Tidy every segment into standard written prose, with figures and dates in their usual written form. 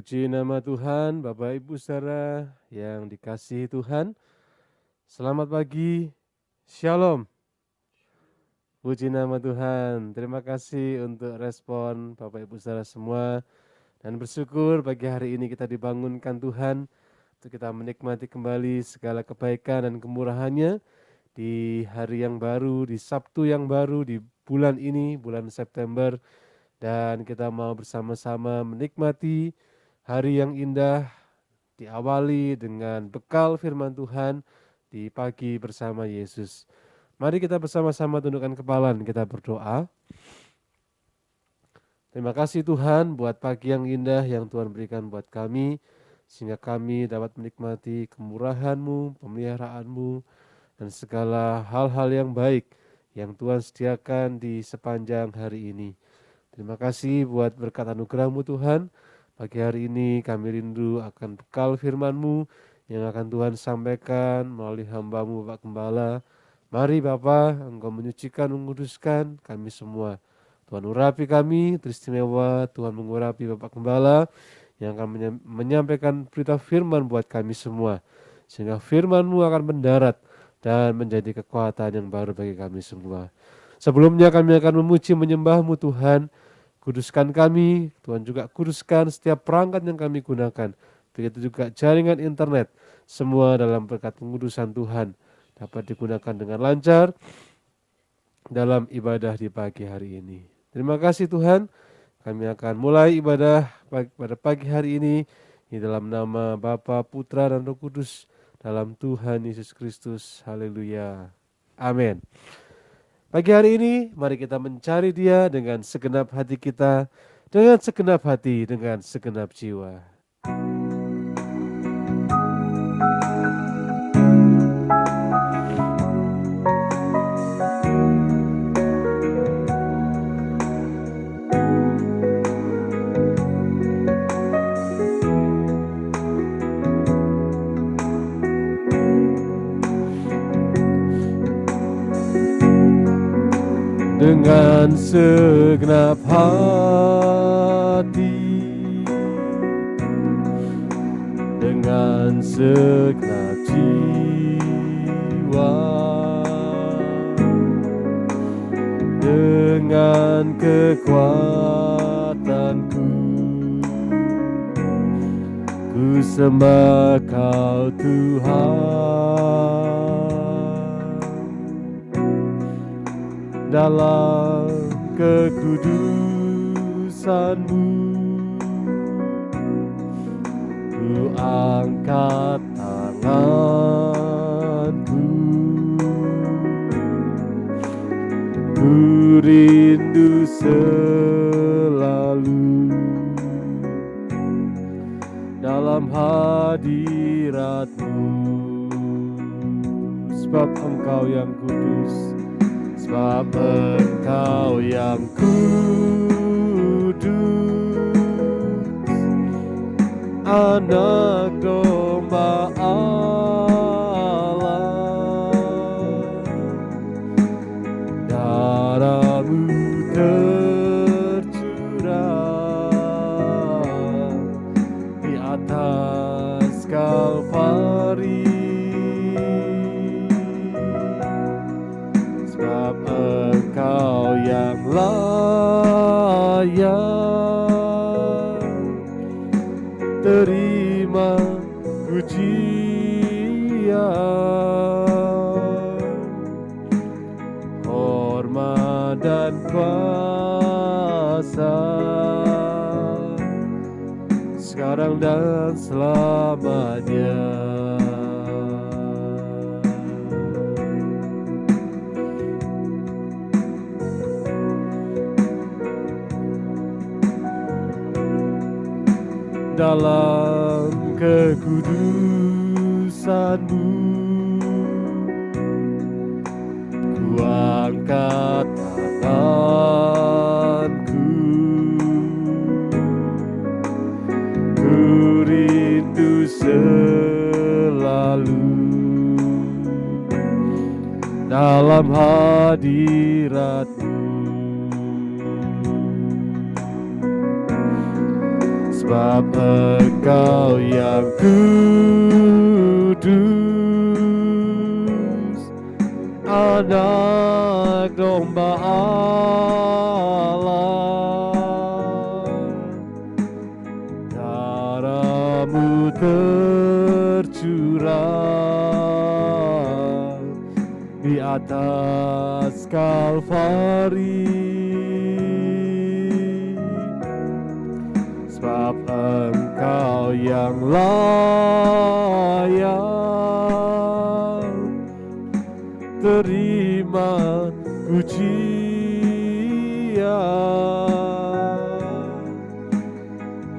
Puji nama Tuhan, Bapak Ibu Saudara yang dikasihi Tuhan. Selamat pagi, Shalom. Puji nama Tuhan. Terima kasih untuk respon Bapak Ibu Saudara semua. Dan bersyukur pagi hari ini kita dibangunkan Tuhan untuk kita menikmati kembali segala kebaikan dan kemurahan-Nya di hari yang baru, di Sabtu yang baru, di bulan ini, bulan September. Dan kita mau bersama-sama menikmati hari yang indah, diawali dengan bekal firman Tuhan di pagi bersama Yesus. Mari kita bersama-sama tundukkan kepala dan kita berdoa. Terima kasih Tuhan buat pagi yang indah yang Tuhan berikan buat kami, sehingga kami dapat menikmati kemurahan-Mu, pemeliharaan-Mu, dan segala hal-hal yang baik yang Tuhan sediakan di sepanjang hari ini. Terima kasih buat berkat anugerah-Mu Tuhan. Pagi hari ini kami rindu akan bekal firman-Mu yang akan Tuhan sampaikan melalui hamba-Mu Bapak Gembala. Mari Bapa, Engkau menyucikan, menguduskan kami semua. Tuhan urapi kami, teristimewa Tuhan mengurapi Bapak Gembala yang akan menyampaikan berita firman buat kami semua. Sehingga firman-Mu akan mendarat dan menjadi kekuatan yang baru bagi kami semua. Sebelumnya kami akan memuji menyembah-Mu Tuhan. Kuduskan kami, Tuhan juga kuduskan setiap perangkat yang kami gunakan. Begitu juga jaringan internet, semua dalam berkat pengudusan Tuhan dapat digunakan dengan lancar dalam ibadah di pagi hari ini. Terima kasih Tuhan, kami akan mulai ibadah pada pagi hari ini di dalam nama Bapa, Putra, dan Roh Kudus, dalam Tuhan Yesus Kristus. Haleluya. Amin. Pagi hari ini, mari kita mencari Dia dengan segenap hati kita, dengan segenap hati, dengan segenap jiwa. Dengan segenap hati, dengan segenap jiwa, dengan kekuatanku, ku sembah Kau Tuhan. Dalam kekudusan-Mu, ku angkat tanganku, ku rindu selalu dalam hadirat-Mu, sebab Engkau yang kudus. Sebab Engkau yang kudus, Anak Domba Allah, darah-Mu tercurah di atas Kalvari. Engkau yang layak terima pujian, hormat dan kuasa sekarang dan selamanya. Dalam kekudusan-Mu, ku angkat tanganku, ku rindu selalu dalam hadirat-Mu. sebab Engkau yang kudus, Anak Domba Allah. Darah-Mu tercurah di atas Kalvari, sebab Engkau yang layak terima pujian,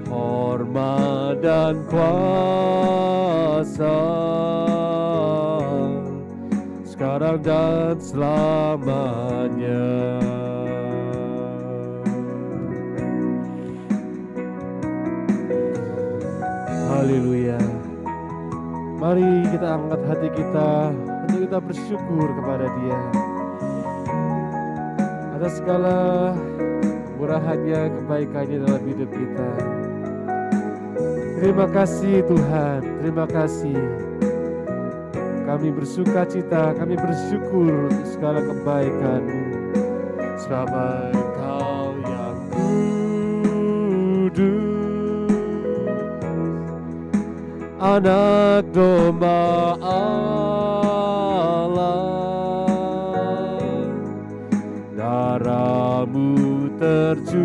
hormat dan kuasa sekarang dan selamanya. Haleluya. Mari kita angkat hati kita untuk kita bersyukur kepada Dia atas segala murahannya, kebaikannya dalam hidup kita. Terima kasih Tuhan, terima kasih. Kami bersuka cita, kami bersyukur untuk segala kebaikan-Mu, sebab Engkau yang kudus, Anak Domba Allah. Darah-Mu tercurah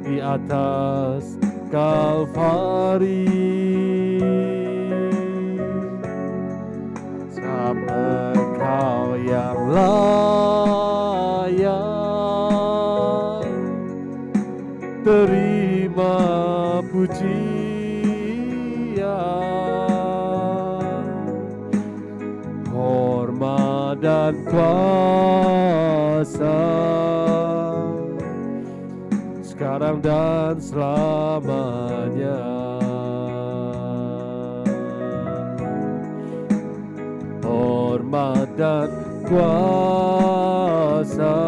di atas Kalvari, sebab Engkau yang layak terima pujian, hormat dan kuasa sekarang dan selamanya. Hormat dan kuasa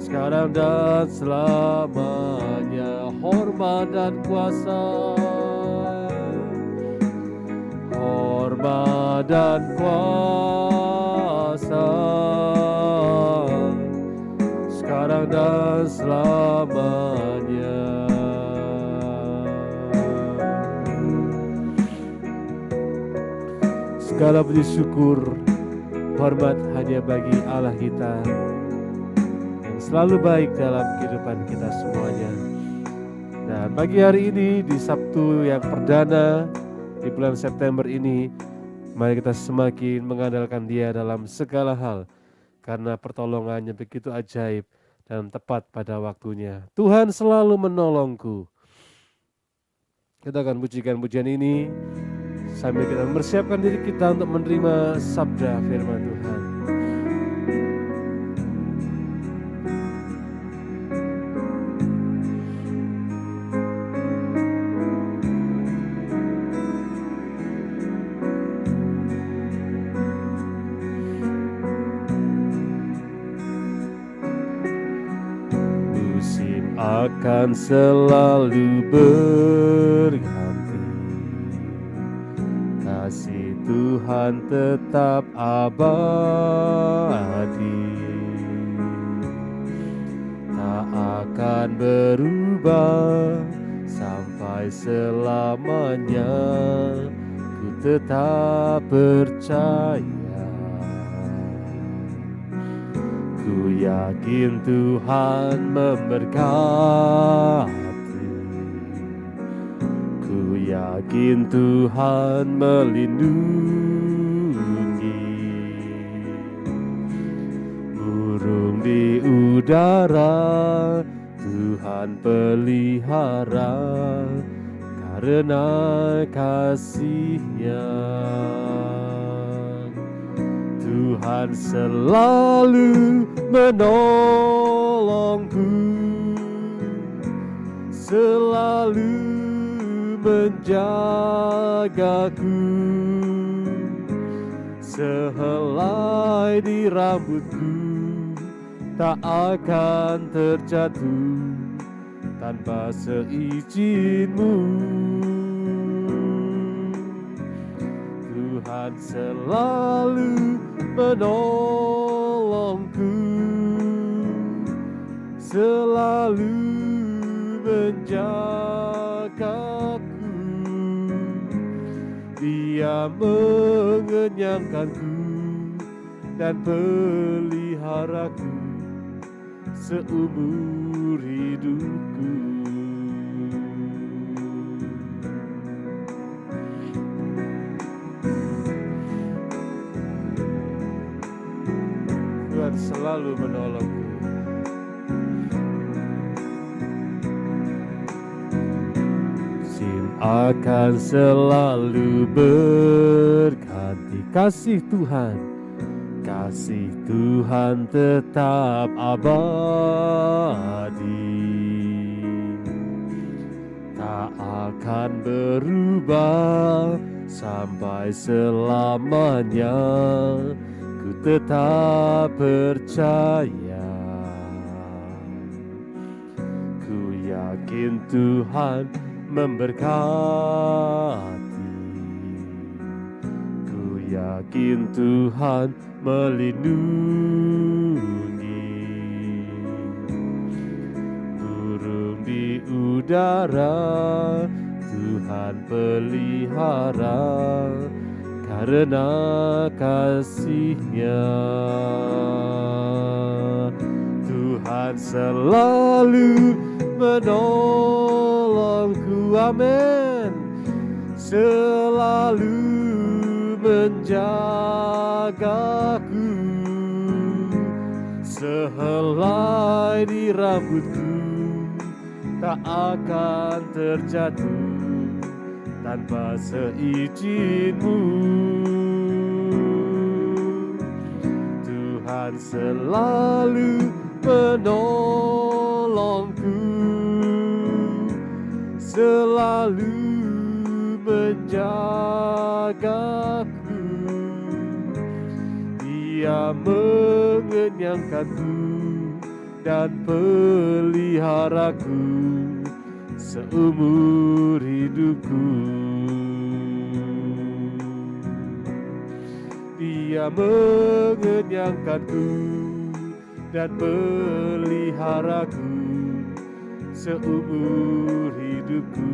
sekarang dan selamanya. Hormat dan kuasa, hormat dan kuasa sekarang dan selamanya. Segala puji syukur, hormat hanya bagi Allah kita yang selalu baik dalam kehidupan kita semuanya. Dan pagi hari ini di Sabtu yang perdana di bulan September ini, mari kita semakin mengandalkan Dia dalam segala hal, karena pertolongannya begitu ajaib dan tepat pada waktunya. Tuhan selalu menolongku. Kita akan pujikan pujian ini sambil kita mempersiapkan diri kita untuk menerima sabda firman Tuhan. Akan selalu berganti, kasih Tuhan tetap abadi, tak akan berubah sampai selamanya. Ku tetap percaya, ku yakin Tuhan memberkati, ku yakin Tuhan melindungi. Burung di udara Tuhan pelihara karena kasih-Nya. Tuhan selalu menolongku, selalu menjagaku, sehelai di rambutku tak akan terjatuh tanpa seizin-Mu. Tuhan selalu menolongku, selalu menjagaku. Dia mengenyangkanku dan peliharaku seumur hidupku. Tuhan selalu menolongku. Musim akan selalu berganti, kasih Tuhan, kasih Tuhan tetap abadi, tak akan berubah sampai selamanya. Ku tetap percaya, ku yakin Tuhan memberkati, ku yakin Tuhan melindungi. Burung di udara Tuhan pelihara karena kasih-Nya. Tuhan selalu menolongku, amin, selalu menjagaku, sehelai di rambutku tak akan terjatuh tanpa seizin-Mu. Tuhan selalu menolongku, selalu menjagaku. Dia mengenyangkanku dan peliharaku seumur hidupku. Dia mengenyangkanku dan peliharaku seumur hidupku.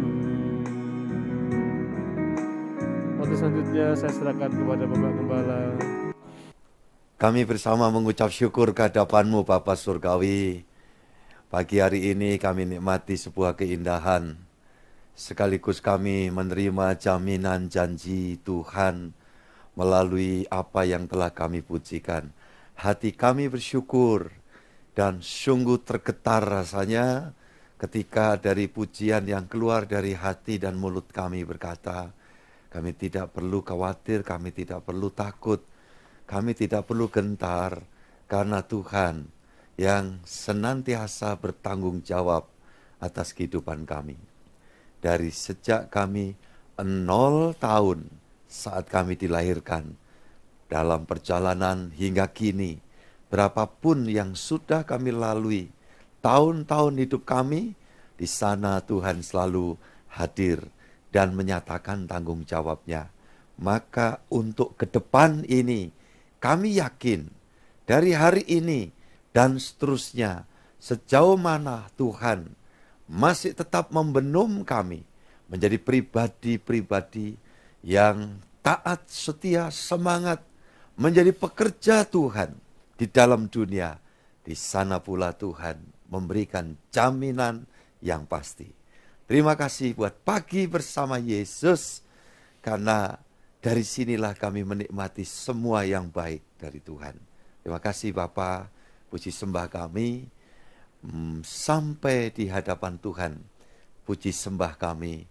Waktu selanjutnya saya serahkan kepada Bapak Gembala. Kami bersama mengucap syukur kehadapan-Mu Bapa Surgawi. Pagi hari ini kami nikmati sebuah keindahan, sekaligus kami menerima jaminan janji Tuhan melalui apa yang telah kami pujikan. Hati kami bersyukur dan sungguh tergetar rasanya ketika dari pujian yang keluar dari hati dan mulut kami berkata, kami tidak perlu khawatir, kami tidak perlu takut, kami tidak perlu gentar, karena Tuhan yang senantiasa bertanggung jawab atas kehidupan kami. Dari sejak kami 0 tahun saat kami dilahirkan, dalam perjalanan hingga kini, berapapun yang sudah kami lalui, tahun-tahun hidup kami, di sana Tuhan selalu hadir dan menyatakan tanggung jawabnya. Maka untuk ke depan ini, kami yakin dari hari ini dan seterusnya, sejauh mana Tuhan masih tetap membenum kami menjadi pribadi-pribadi yang taat, setia, semangat, menjadi pekerja Tuhan di dalam dunia. Di sana pula Tuhan memberikan jaminan yang pasti. Terima kasih buat pagi bersama Yesus, karena dari sinilah kami menikmati semua yang baik dari Tuhan. Terima kasih Bapa. Puji sembah kami sampai di hadapan Tuhan. Puji sembah kami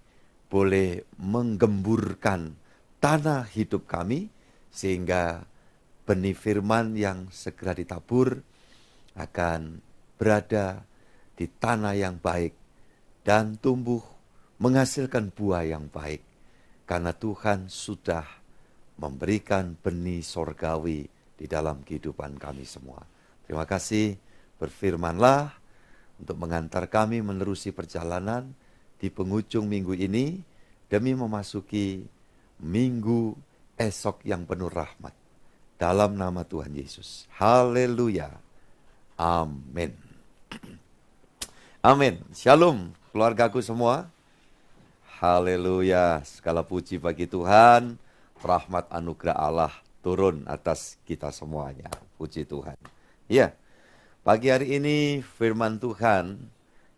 boleh menggemburkan tanah hidup kami, sehingga benih firman yang segera ditabur akan berada di tanah yang baik dan tumbuh menghasilkan buah yang baik. Karena Tuhan sudah memberikan benih sorgawi di dalam kehidupan kami semua. Terima kasih Berfirmanlah untuk mengantar kami menerusi perjalanan di penghujung minggu ini demi memasuki minggu esok yang penuh rahmat. Dalam nama Tuhan Yesus. Haleluya. Amin. Amin. Shalom keluargaku semua. Haleluya. Segala puji bagi Tuhan. Rahmat anugerah Allah turun atas kita semuanya. Puji Tuhan. Ya, pagi hari ini firman Tuhan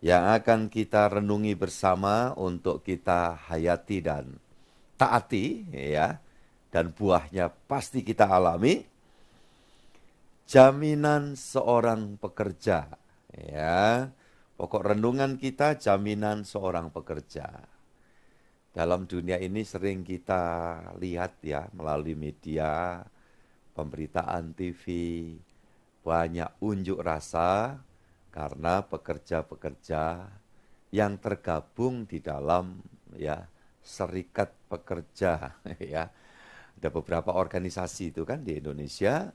yang akan kita renungi bersama untuk kita hayati dan taati, ya, dan buahnya pasti kita alami. Jaminan seorang pekerja, ya. Pokok renungan kita jaminan seorang pekerja. Dalam dunia ini sering kita lihat ya melalui media, pemberitaan TV, banyak unjuk rasa karena pekerja-pekerja yang tergabung di dalam ya serikat pekerja ya. Ada beberapa organisasi itu kan di Indonesia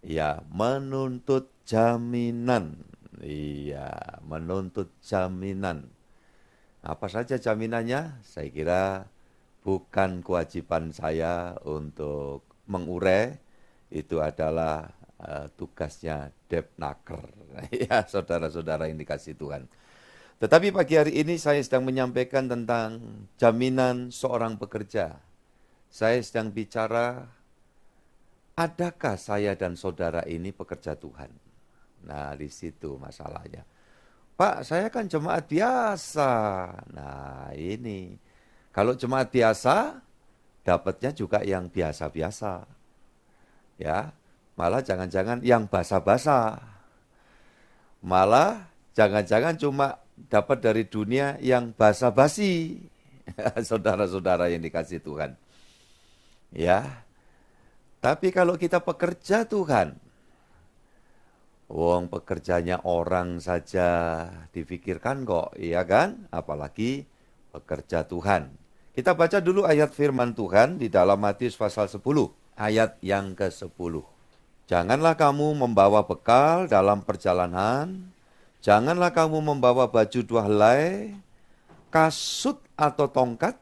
ya menuntut jaminan. Iya, menuntut jaminan. Apa saja jaminannya? Saya kira bukan kewajiban saya untuk mengurai, itu adalah tugasnya Depnaker. Ya, saudara-saudara yang dikasih Tuhan. Tetapi pagi hari ini saya sedang menyampaikan tentang jaminan seorang pekerja. Saya sedang bicara, adakah saya dan saudara ini pekerja Tuhan? Nah, di situ masalahnya. Pak, saya kan jemaat biasa. Nah, ini. Kalau jemaat biasa, dapatnya juga yang biasa-biasa. Ya, malah jangan-jangan yang basa-basa. Malah jangan-jangan cuma dapat dari dunia yang basa-basi. Saudara-saudara yang dikasih Tuhan. Ya. Tapi kalau kita pekerja Tuhan, wong pekerjanya orang saja difikirkan kok, iya kan? Apalagi pekerja Tuhan. Kita baca dulu ayat firman Tuhan di dalam Matius pasal 10, ayat yang ke-10. Janganlah kamu membawa bekal dalam perjalanan, janganlah kamu membawa baju dua helai, kasut atau tongkat,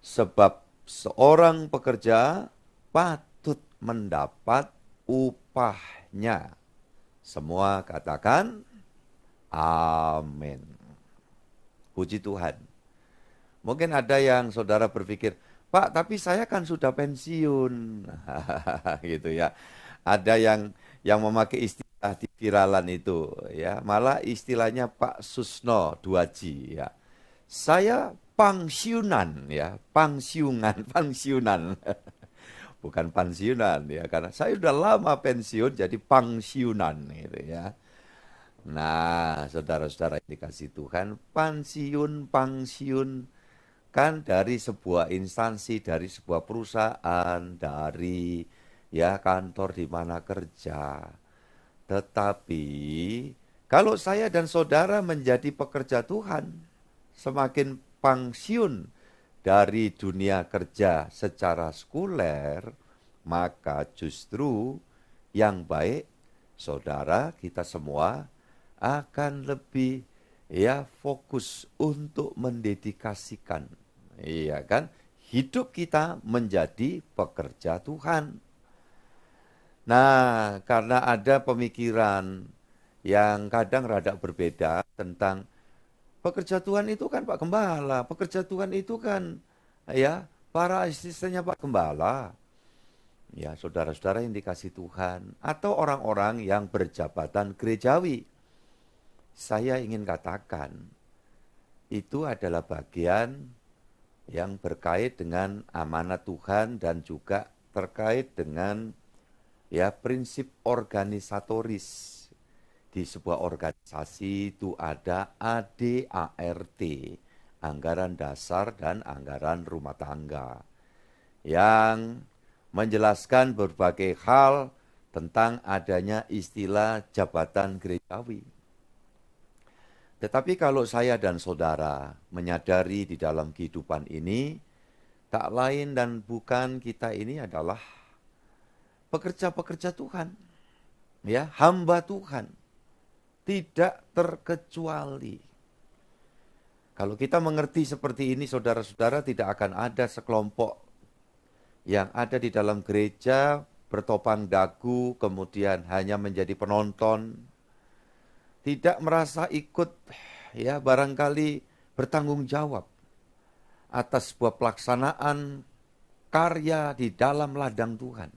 sebab seorang pekerja patut mendapat upahnya. Semua katakan amin. Puji Tuhan. Mungkin ada yang saudara berpikir, Pak, tapi saya kan sudah pensiun. Gitu ya. Ada yang memakai istilah di viralan itu ya, malah istilahnya Pak Susno 2G ya. Saya pangsiunan ya, pangsiunan. Bukan pensiunan ya, karena saya sudah lama pensiun jadi pangsiunan gitu ya. Nah, saudara-saudara yang dikasih Tuhan, pangsiun kan dari sebuah instansi, dari sebuah perusahaan, dari ya kantor di mana kerja. Tetapi kalau saya dan saudara menjadi pekerja Tuhan, semakin pangsiun dari dunia kerja secara sekuler, maka justru yang baik saudara kita semua akan lebih ya fokus untuk mendedikasikan, iya kan, hidup kita menjadi pekerja Tuhan. Nah, karena ada pemikiran yang kadang rada berbeda tentang pekerja Tuhan itu kan Pak Gembala, pekerja Tuhan itu kan ya para asistennya Pak Gembala. Ya, saudara-saudara yang dikasih Tuhan atau orang-orang yang berjabatan gerejawi. Saya ingin katakan itu adalah bagian yang berkait dengan amanat Tuhan dan juga terkait dengan ya prinsip organisatoris. Di sebuah organisasi itu ada ADART, anggaran dasar dan anggaran rumah tangga, yang menjelaskan berbagai hal tentang adanya istilah jabatan gerejawi. Tetapi kalau saya dan saudara menyadari di dalam kehidupan ini, tak lain dan bukan kita ini adalah pekerja-pekerja Tuhan, ya, hamba Tuhan. tidak terkecuali. Kalau kita mengerti seperti ini, saudara-saudara, tidak akan ada sekelompok yang ada di dalam gereja bertopan dagu, kemudian hanya menjadi penonton, tidak merasa ikut, ya barangkali bertanggung jawab atas sebuah pelaksanaan karya di dalam ladang Tuhan.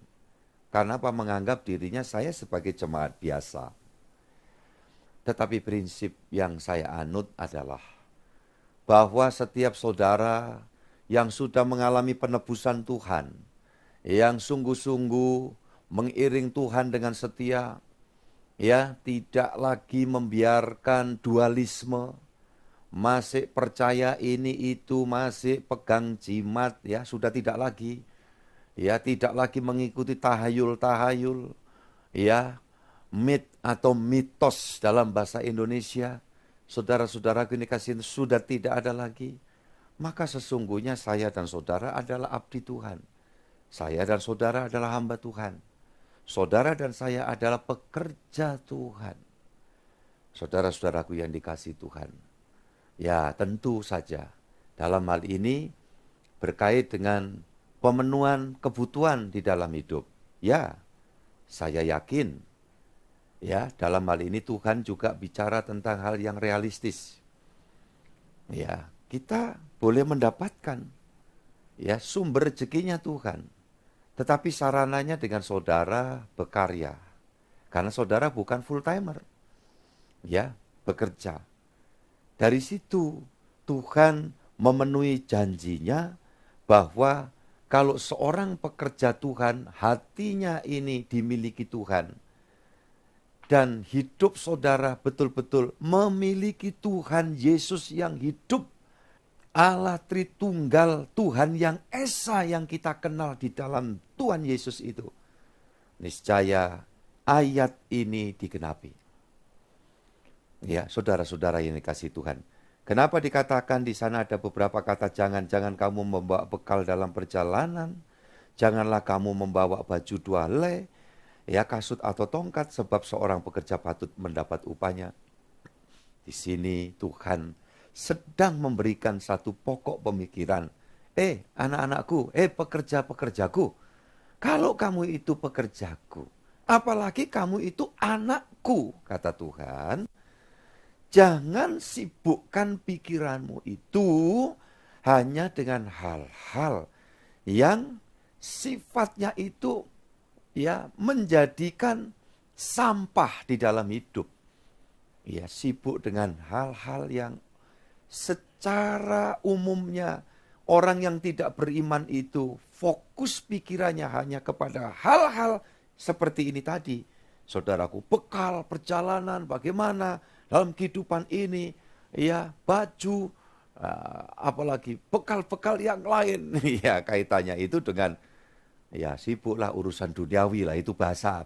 Karena apa? Menganggap dirinya saya sebagai jemaat biasa. Tetapi prinsip yang saya anut adalah bahwa setiap saudara yang sudah mengalami penebusan Tuhan, yang sungguh-sungguh mengiring Tuhan dengan setia, ya tidak lagi membiarkan dualisme, masih percaya ini itu, masih pegang jimat, ya sudah tidak lagi, ya tidak lagi mengikuti tahayul-tahayul, ya mit atau mitos dalam bahasa Indonesia. Saudara-saudara ini kasih sudah tidak ada lagi. Maka sesungguhnya saya dan saudara adalah abdi Tuhan. Saya dan saudara adalah hamba Tuhan. Saudara dan saya adalah pekerja Tuhan. Saudara-saudaraku yang dikasihi Tuhan. Ya tentu saja dalam hal ini berkait dengan pemenuhan kebutuhan di dalam hidup. Ya, saya yakin ya, dalam hal ini Tuhan juga bicara tentang hal yang realistis. Ya, kita boleh mendapatkan ya sumber rezekinya Tuhan. Tetapi sarananya dengan saudara berkarya. Karena saudara bukan full timer. Ya, bekerja. Dari situ Tuhan memenuhi janjinya bahwa kalau seorang pekerja Tuhan, hatinya ini dimiliki Tuhan, dan hidup saudara betul-betul memiliki Tuhan Yesus yang hidup, Allah Tritunggal, Tuhan yang esa yang kita kenal di dalam Tuhan Yesus itu, niscaya ayat ini digenapi. Ya, saudara-saudara yang dikasihi Tuhan. Kenapa dikatakan di sana ada beberapa kata jangan kamu membawa bekal dalam perjalanan, janganlah kamu membawa baju 2 helai, ya kasut atau tongkat, sebab seorang pekerja patut mendapat upahnya. Di sini Tuhan sedang memberikan satu pokok pemikiran. Anak-anakku, pekerja-pekerjaku, kalau kamu itu pekerjaku, apalagi kamu itu anakku, kata Tuhan, jangan sibukkan pikiranmu itu hanya dengan hal-hal yang sifatnya itu ya menjadikan sampah di dalam hidup. Ya, sibuk dengan hal-hal yang secara umumnya orang yang tidak beriman itu fokus pikirannya hanya kepada hal-hal seperti ini tadi. Saudaraku, bekal perjalanan bagaimana dalam kehidupan ini, ya baju, apalagi bekal-bekal yang lain. Ya, kaitannya itu dengan ya sibuklah urusan duniawi lah, itu bahasa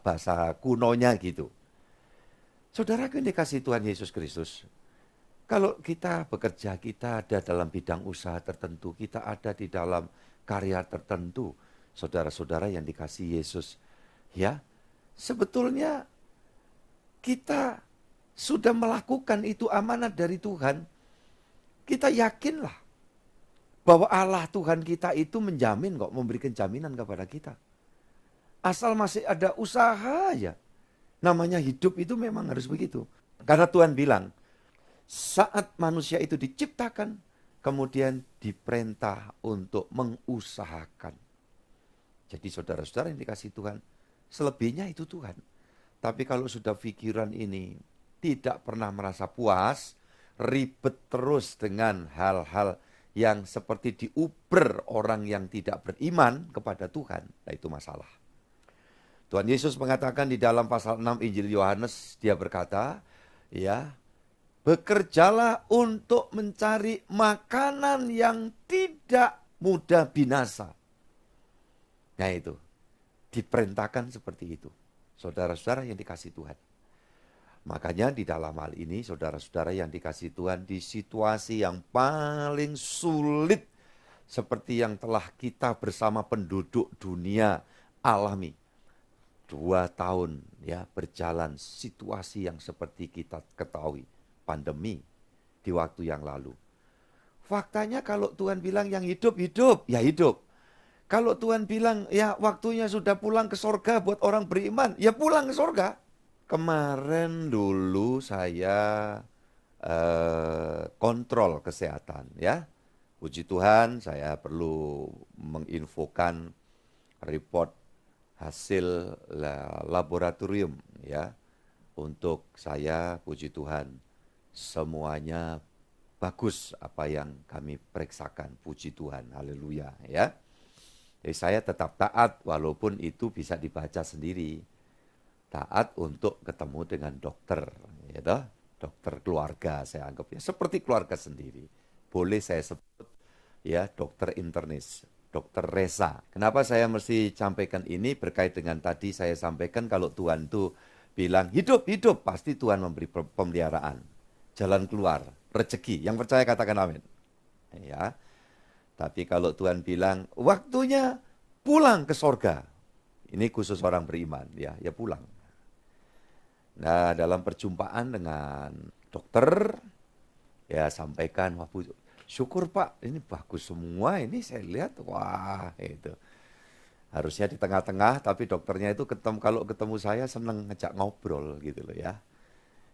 kunonya gitu. Saudara yang dikasihi Tuhan Yesus Kristus, kalau kita bekerja, kita ada dalam bidang usaha tertentu, kita ada di dalam karya tertentu, saudara-saudara yang dikasihi Yesus, ya sebetulnya kita sudah melakukan itu amanat dari Tuhan. Kita yakinlah bahwa Allah Tuhan kita itu menjamin kok, memberikan jaminan kepada kita. Asal masih ada usaha ya. Namanya hidup itu memang harus begitu. Karena Tuhan bilang, saat manusia itu diciptakan, kemudian diperintah untuk mengusahakan. Jadi saudara-saudara yang dikasihi Tuhan, selebihnya itu Tuhan. Tapi kalau sudah pikiran ini tidak pernah merasa puas, ribet terus dengan hal-hal yang seperti diuber orang yang tidak beriman kepada Tuhan, nah itu masalah. Tuhan Yesus mengatakan di dalam pasal 6 Injil Yohanes, dia berkata, ya, bekerjalah untuk mencari makanan yang tidak mudah binasa. Nah itu, diperintahkan seperti itu. Saudara-saudara yang dikasihi Tuhan. Makanya di dalam hal ini, saudara-saudara yang dikasihi Tuhan, di situasi yang paling sulit, seperti yang telah kita bersama penduduk dunia alami. 2 tahun ya berjalan situasi yang seperti kita ketahui, pandemi di waktu yang lalu. Faktanya kalau Tuhan bilang yang hidup, hidup, ya hidup. Kalau Tuhan bilang ya waktunya sudah pulang ke sorga buat orang beriman, ya pulang ke sorga. Kemarin dulu saya kontrol kesehatan ya. Puji Tuhan saya perlu menginfokan report hasil laboratorium ya. Untuk saya puji Tuhan semuanya bagus apa yang kami periksakan, puji Tuhan, haleluya ya. Jadi saya tetap taat walaupun itu bisa dibaca sendiri. Taat untuk ketemu dengan dokter, gitu. Dokter keluarga saya anggap ya seperti keluarga sendiri. Boleh saya sebut ya dokter internis, dokter Resa. Kenapa saya mesti sampaikan ini berkait dengan tadi saya sampaikan kalau Tuhan tuh bilang hidup, hidup, pasti Tuhan memberi pemeliharaan, jalan keluar, rezeki. Yang percaya katakan amin. Ya. Tapi kalau Tuhan bilang waktunya pulang ke sorga, ini khusus orang beriman, ya pulang. Nah, dalam perjumpaan dengan dokter, ya sampaikan, wah syukur Pak, ini bagus semua, ini saya lihat, wah itu. Harusnya di tengah-tengah, tapi dokternya itu kalau ketemu saya seneng ngejak ngobrol gitu loh ya.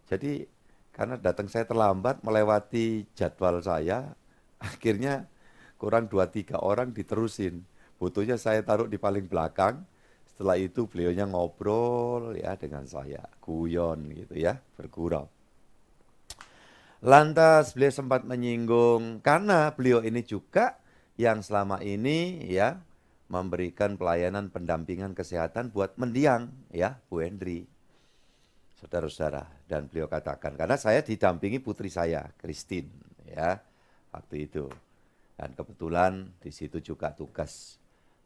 Jadi karena datang saya terlambat melewati jadwal saya, akhirnya kurang 2-3 orang diterusin. Butuhnya saya taruh di paling belakang. Setelah itu beliaunya ngobrol ya dengan saya, guyon gitu ya, bergurau. Lantas beliau sempat menyinggung karena beliau ini juga yang selama ini ya memberikan pelayanan pendampingan kesehatan buat mendiang ya Bu Hendri. Saudara-saudara, dan beliau katakan karena saya didampingi putri saya, Christine ya, waktu itu. Dan kebetulan di situ juga tugas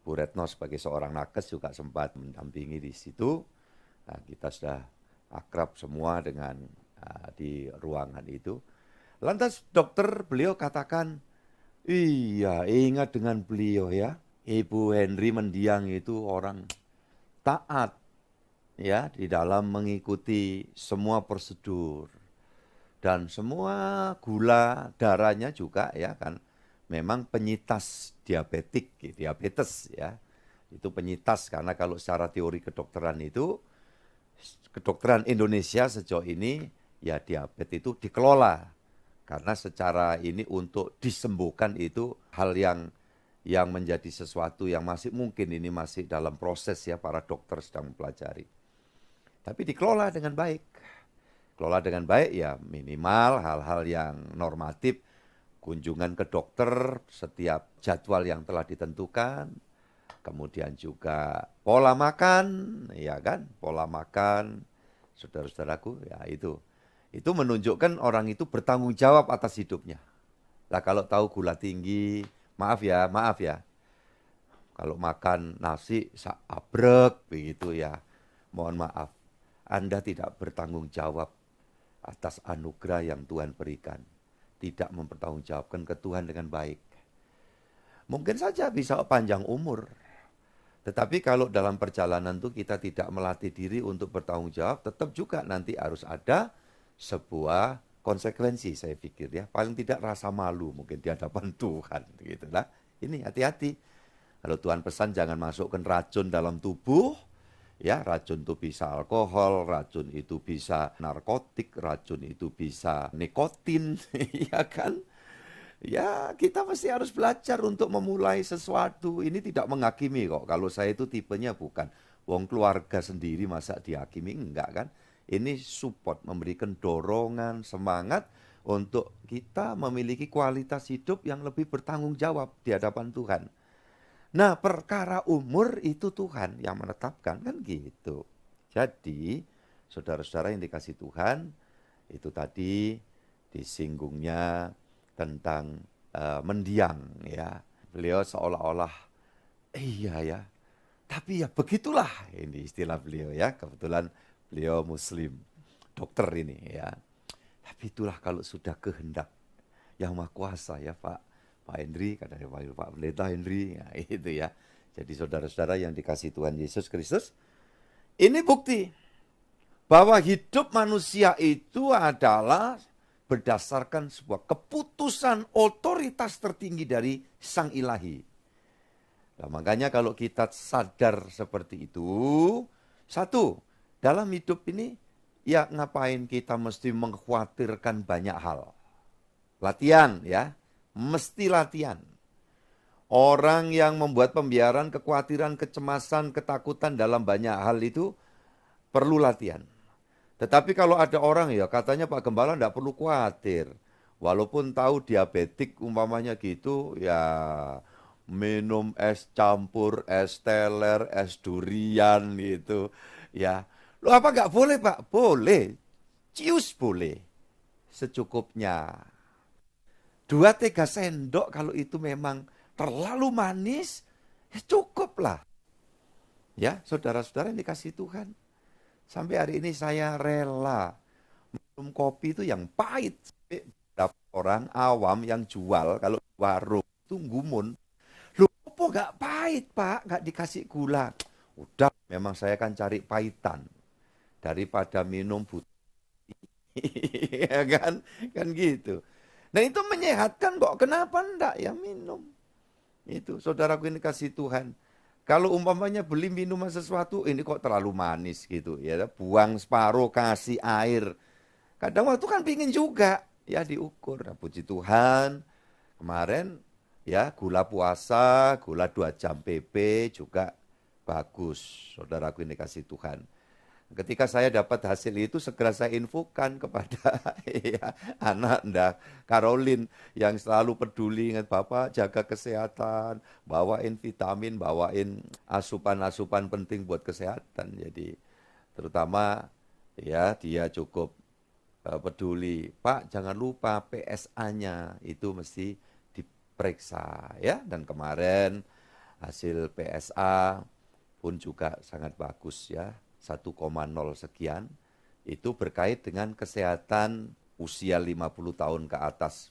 Bu Retno sebagai seorang nakes juga sempat mendampingi di situ. Nah, kita sudah akrab semua dengan di ruangan itu. Lantas dokter beliau katakan, iya ingat dengan beliau ya, Ibu Henry mendiang itu orang taat ya di dalam mengikuti semua prosedur. Dan semua gula darahnya juga ya kan memang penyintas diabetes ya. Itu penyintas karena kalau secara teori kedokteran itu, kedokteran Indonesia sejauh ini ya diabetes itu dikelola. Karena secara ini untuk disembuhkan itu hal yang menjadi sesuatu yang masih mungkin ini masih dalam proses ya para dokter sedang mempelajari. Tapi dikelola dengan baik. Kelola dengan baik ya minimal hal-hal yang normatif, kunjungan ke dokter setiap jadwal yang telah ditentukan, kemudian juga pola makan, ya kan, pola makan, saudara-saudaraku, ya itu menunjukkan orang itu bertanggung jawab atas hidupnya. Lah kalau tahu gula tinggi, maaf ya, kalau makan nasi abrek begitu ya, mohon maaf, Anda tidak bertanggung jawab atas anugerah yang Tuhan berikan. Tidak mempertanggungjawabkan ke Tuhan dengan baik. Mungkin saja bisa panjang umur. Tetapi kalau dalam perjalanan itu kita tidak melatih diri untuk bertanggung jawab, tetap juga nanti harus ada sebuah konsekuensi saya pikir ya. Paling tidak rasa malu mungkin di hadapan Tuhan. Gitu lah. Ini hati-hati. Kalau Tuhan pesan jangan masukkan racun dalam tubuh, ya racun itu bisa alkohol, racun itu bisa narkotik, racun itu bisa nikotin, ya kan? Ya kita mesti harus belajar untuk memulai sesuatu. Ini tidak menghakimi kok. Kalau saya itu tipenya bukan. Wong keluarga sendiri masa dihakimi, enggak kan? Ini support, memberikan dorongan, semangat untuk kita memiliki kualitas hidup yang lebih bertanggung jawab di hadapan Tuhan. Nah, perkara umur itu Tuhan yang menetapkan, kan gitu. Jadi, saudara-saudara yang dikasih Tuhan, itu tadi disinggungnya tentang mendiang ya. Beliau seolah-olah, iya ya, tapi ya begitulah ini istilah beliau ya. Kebetulan beliau Muslim, dokter ini ya. Tapi itulah kalau sudah kehendak yang Maha Kuasa ya Pak Hendri, katanya Pak Pendeta Hendri, ya itu ya. Jadi saudara-saudara yang dikasih Tuhan Yesus Kristus, Ini bukti bahwa hidup manusia itu adalah berdasarkan sebuah keputusan otoritas tertinggi dari Sang Ilahi. Nah, makanya kalau kita sadar seperti itu, satu, dalam hidup ini, ya ngapain kita mesti mengkhawatirkan banyak hal. Latihan ya, mesti latihan. Orang yang membuat pembiaran, kekhawatiran, kecemasan, ketakutan dalam banyak hal itu perlu latihan. Tetapi kalau ada orang ya katanya Pak Gembala enggak perlu khawatir. Walaupun tahu diabetik umpamanya gitu ya minum es campur, es teler, es durian gitu. Ya, lo apa enggak boleh Pak? Boleh. Cius boleh. Secukupnya. 2-3 sendok kalau itu memang terlalu manis, ya cukuplah. Ya, saudara-saudara yang dikasih Tuhan. Sampai hari ini saya rela minum kopi itu yang pahit. Beberapa orang awam yang jual kalau di warung itu gumun. Loh, kok nggak pahit Pak? Nggak dikasih gula. Udah, memang saya kan cari pahitan. Daripada minum putih. Ya kan? Kan gitu. Nah itu menyehatkan kok. Kenapa enggak ya minum? Itu saudaraku ini kasih Tuhan. Kalau umpamanya beli minuman sesuatu, ini kok terlalu manis gitu ya, buang separuh, kasih air. Kadang waktu kan pingin juga, ya diukur. Nah, puji Tuhan, kemarin ya gula puasa, gula 2 jam PB juga bagus. Saudaraku ini kasih Tuhan. Ketika saya dapat hasil itu segera saya infokan kepada ya, anak Nda Caroline yang selalu peduli ingat Bapak jaga kesehatan, bawain vitamin, bawain asupan-asupan penting buat kesehatan. Jadi terutama ya dia cukup peduli. Pak jangan lupa PSA-nya itu mesti diperiksa ya. Dan kemarin hasil PSA pun juga sangat bagus ya. 1,0 sekian, itu berkait dengan kesehatan usia 50 tahun ke atas.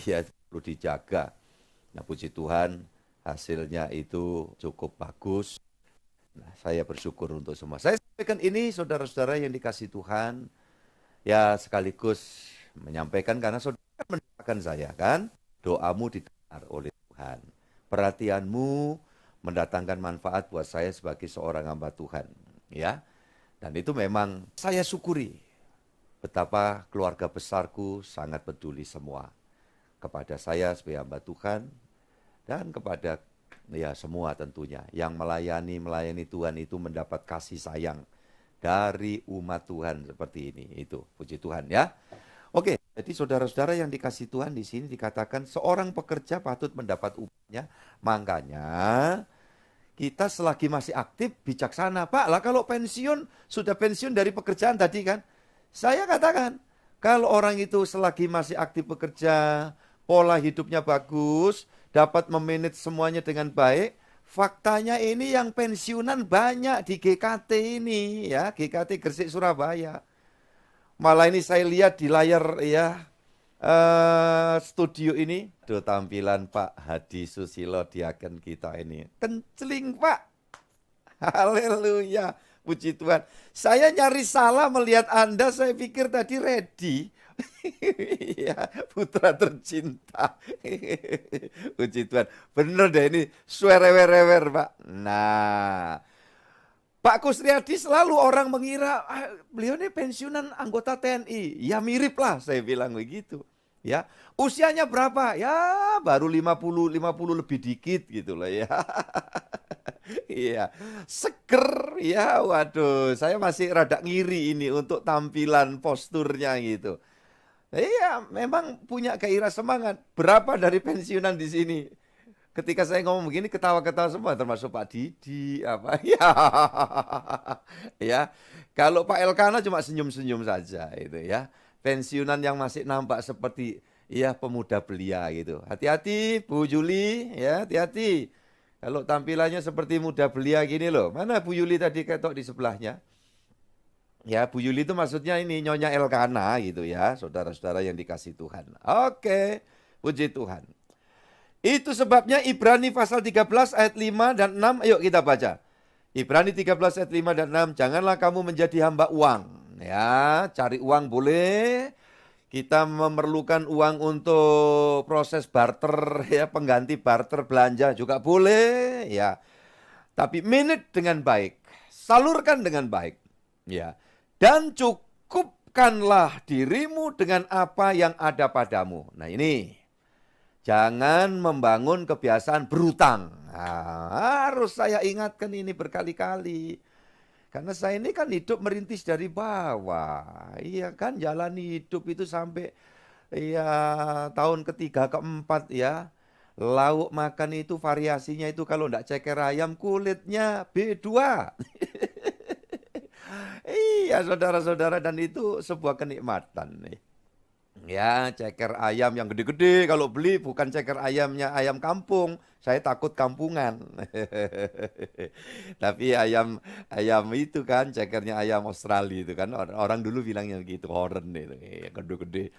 Ya, perlu dijaga. Nah, puji Tuhan, hasilnya itu cukup bagus. Nah, saya bersyukur untuk semua. Saya sampaikan ini, saudara-saudara yang dikasih Tuhan, ya sekaligus menyampaikan karena saudara mendoakan saya, kan? Doamu didengar oleh Tuhan. Perhatianmu mendatangkan manfaat buat saya sebagai seorang hamba Tuhan. Ya, dan itu memang saya syukuri betapa keluarga besarku sangat peduli semua kepada saya sebagai hamba Tuhan dan kepada ya semua tentunya yang melayani Tuhan itu mendapat kasih sayang dari umat Tuhan seperti ini. Itu puji Tuhan ya. Oke, jadi saudara-saudara yang dikasih Tuhan di sini dikatakan seorang pekerja patut mendapat upahnya, makanya kita selagi masih aktif bijaksana. Pak, lah kalau pensiun, sudah pensiun dari pekerjaan tadi kan. Saya katakan, kalau orang itu selagi masih aktif bekerja, pola hidupnya bagus, dapat memanage semuanya dengan baik, faktanya ini yang pensiunan banyak di GKT ini, ya, GKT Gresik Surabaya. Malah ini saya lihat di layar ya, studio ini, aduh tampilan Pak Hadi Susilo Diaken kita ini, kenceling Pak, haleluya, puji Tuhan. Saya nyari salah melihat Anda, saya pikir tadi ready, ya putra tercinta, puji Tuhan, bener deh ini, swerewer-rewer Pak. Nah, Pak Kusriyadi selalu orang mengira beliau ini pensiunan anggota TNI. Ya mirip lah saya bilang begitu. Ya, usianya berapa? Ya baru 50 lebih dikit gitu loh ya. Iya, seger ya. Waduh, saya masih rada ngiri ini untuk tampilan posturnya gitu. Iya, memang punya gairah semangat. Berapa dari pensiunan di sini? Ketika saya ngomong begini ketawa-ketawa semua termasuk Pak Didi apa ya. Ya. Kalau Pak Elkana cuma senyum-senyum saja itu ya. Pensiunan yang masih nampak seperti ya pemuda belia gitu. Hati-hati Bu Yuli ya, hati-hati. Kalau tampilannya seperti muda belia gini loh. Mana Bu Yuli tadi ketok di sebelahnya? Ya, Bu Yuli itu maksudnya ini Nyonya Elkana gitu ya, saudara-saudara yang dikasih Tuhan. Oke, puji Tuhan. Itu sebabnya Ibrani pasal 13 ayat 5 dan 6, ayo kita baca. Ibrani 13 ayat 5 dan 6, janganlah kamu menjadi hamba uang. Ya, cari uang boleh. Kita memerlukan uang untuk proses barter, ya, pengganti barter belanja juga boleh, ya. Tapi manage dengan baik, salurkan dengan baik, ya. Dan cukupkanlah dirimu dengan apa yang ada padamu. Nah ini, jangan membangun kebiasaan berutang. Nah, harus saya ingatkan ini berkali-kali. Karena saya ini kan hidup merintis dari bawah. Iya kan, jalani hidup itu sampai tahun ketiga keempat ya. Lauk makan itu variasinya itu kalau enggak ceker ayam kulitnya B2. Iya saudara-saudara, dan itu sebuah kenikmatan nih. Ya, ceker ayam yang gede-gede, kalau beli bukan ceker ayamnya ayam kampung, saya takut kampungan. Tapi ayam ayam itu kan cekernya ayam Australia itu kan, orang dulu bilangnya gitu, horen itu, gede-gede.